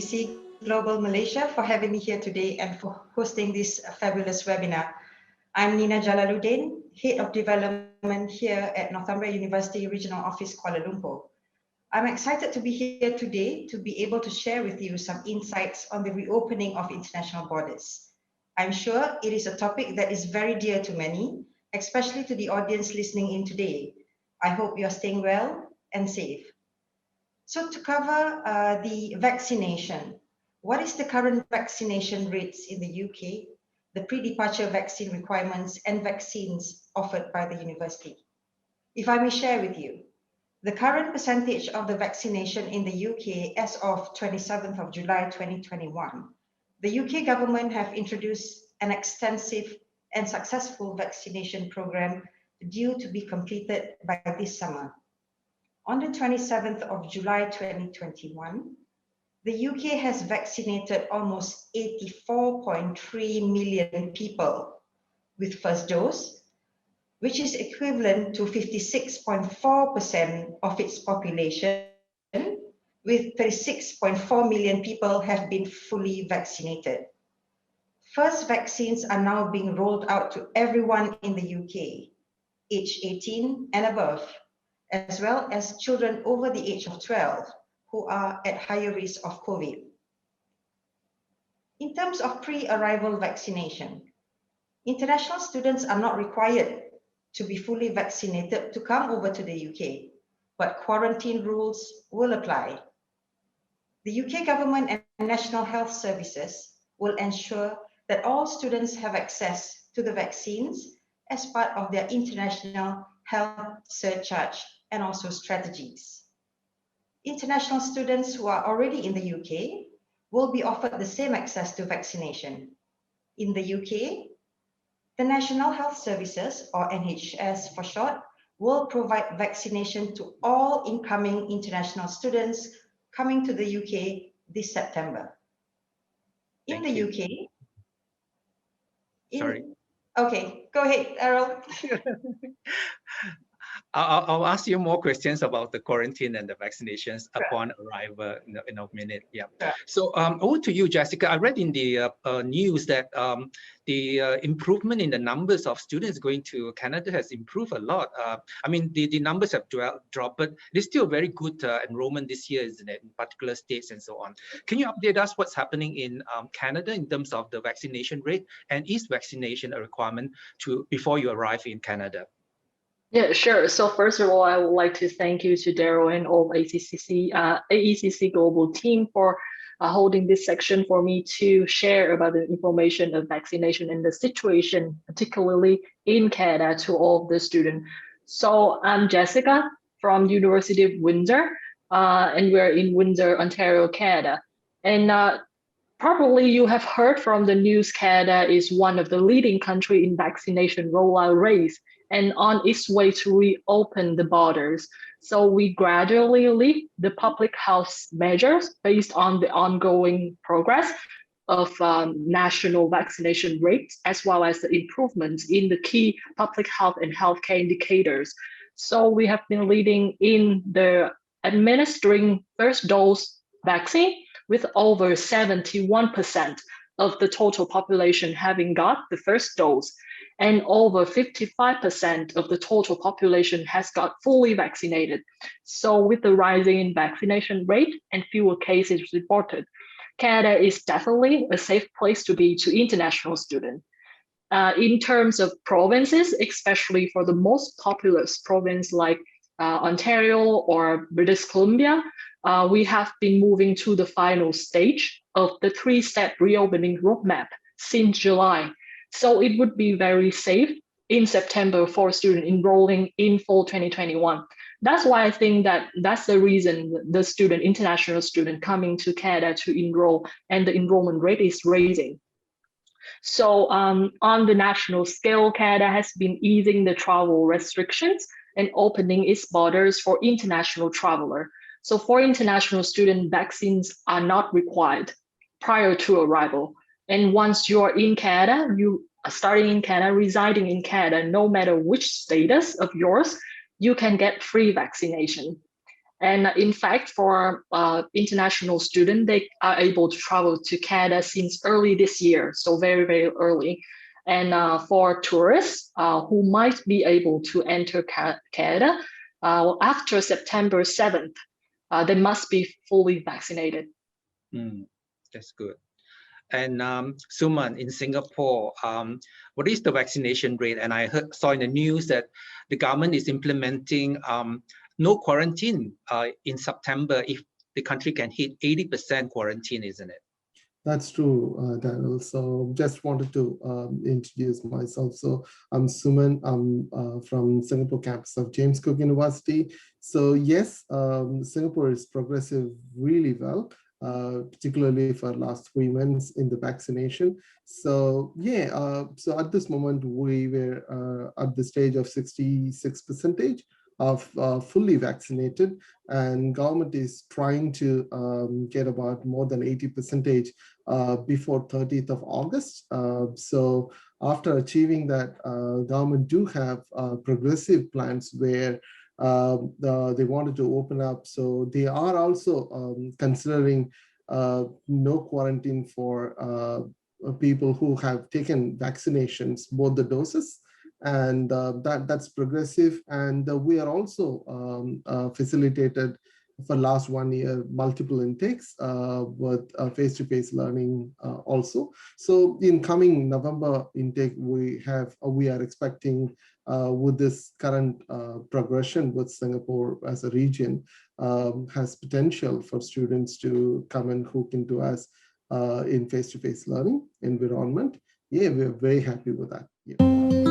AECC Global Malaysia for having me here today and for hosting this fabulous webinar. I'm Nina Jalaluddin, Head of Development here at Northumbria University Regional Office, Kuala Lumpur. I'm excited to be here today to be able to share with you some insights on the reopening of international borders. I'm sure it is a topic that is very dear to many, especially to the audience listening in today. I hope you're staying well and safe. So to cover the vaccination, what is the current vaccination rates in the UK, the pre-departure vaccine requirements and vaccines offered by the university? If I may share with you, the current percentage of the vaccination in the UK as of 27th of July 2021, the UK government have introduced an extensive and successful vaccination program due to be completed by this summer. On the 27th of July 2021, the UK has vaccinated almost 84.3 million people with first dose, which is equivalent to 56.4% of its population, with 36.4 million people have been fully vaccinated. First vaccines are now being rolled out to everyone in the UK, age 18 and above, as well as children over the age of 12 who are at higher risk of COVID. In terms of pre-arrival vaccination, international students are not required to be fully vaccinated to come over to the UK, but quarantine rules will apply. The UK government and National Health Services will ensure that all students have access to the vaccines as part of their international health surcharge and also strategies. International students who are already in the UK will be offered the same access to vaccination. In the UK, the National Health Services, or NHS for short, will provide vaccination to all incoming international students coming to the UK this September. In the UK, Sorry. Okay, go ahead, Errol. I'll ask you more questions about the quarantine and the vaccinations upon arrival in a minute. Yeah. So over to you, Jessica. I read in the news that the improvement in the numbers of students going to Canada has improved a lot. I mean, the numbers have dropped, but there's still very good enrollment this year, isn't it, in particular states and so on. Can you update us what's happening in Canada in terms of the vaccination rate, and is vaccination a requirement before you arrive in Canada? Yeah, sure. So first of all, I would like to thank you to Daryl and all AECC Global team for holding this section for me to share about the information of vaccination and the situation, particularly in Canada, to all of the students. So I'm Jessica from University of Windsor, and we're in Windsor, Ontario, Canada. And probably you have heard from the news, Canada is one of the leading countries in vaccination rollout rates and on its way to reopen the borders. So we gradually lift the public health measures based on the ongoing progress of national vaccination rates, as well as the improvements in the key public health and healthcare indicators. So we have been leading in the administering first dose vaccine with over 71% of the total population having got the first dose, and over 55% of the total population has got fully vaccinated. So with the rising in vaccination rate and fewer cases reported, Canada is definitely a safe place to be to international students. In terms of provinces, especially for the most populous province like Ontario or British Columbia, we have been moving to the final stage of the three-step reopening roadmap since July. So it would be very safe in September for students enrolling in fall 2021. That's why I think that's the reason the international student coming to Canada to enroll, and the enrollment rate is raising. So on the national scale, Canada has been easing the travel restrictions and opening its borders for international travelers. So for international students, vaccines are not required prior to arrival. And once you're in Canada, you are starting in Canada, residing in Canada, no matter which status of yours, you can get free vaccination. And in fact, for international students, they are able to travel to Canada since early this year, so very, very early. And for tourists who might be able to enter Canada after September 7th, they must be fully vaccinated. That's good. And Suman, in Singapore, what is the vaccination rate? And I saw in the news that the government is implementing no quarantine in September if the country can hit 80% quarantine, isn't it? That's true, Daniel. So just wanted to introduce myself. So I'm Suman. I'm from Singapore campus of James Cook University. So yes, Singapore is progressive really well, particularly for last 3 months in the vaccination. So yeah, so at this moment, we were at the stage of 66% of fully vaccinated, and government is trying to get about more than 80% before 30th of August. So after achieving that, government do have progressive plans where they wanted to open up. So they are also considering no quarantine for people who have taken vaccinations, both the doses. And that's progressive. And we are also facilitated for last 1 year multiple intakes with face-to-face learning also. So in coming November intake, we are expecting with this current progression with Singapore as a region has potential for students to come and hook into us in face-to-face learning environment. Yeah, we're very happy with that. Yeah.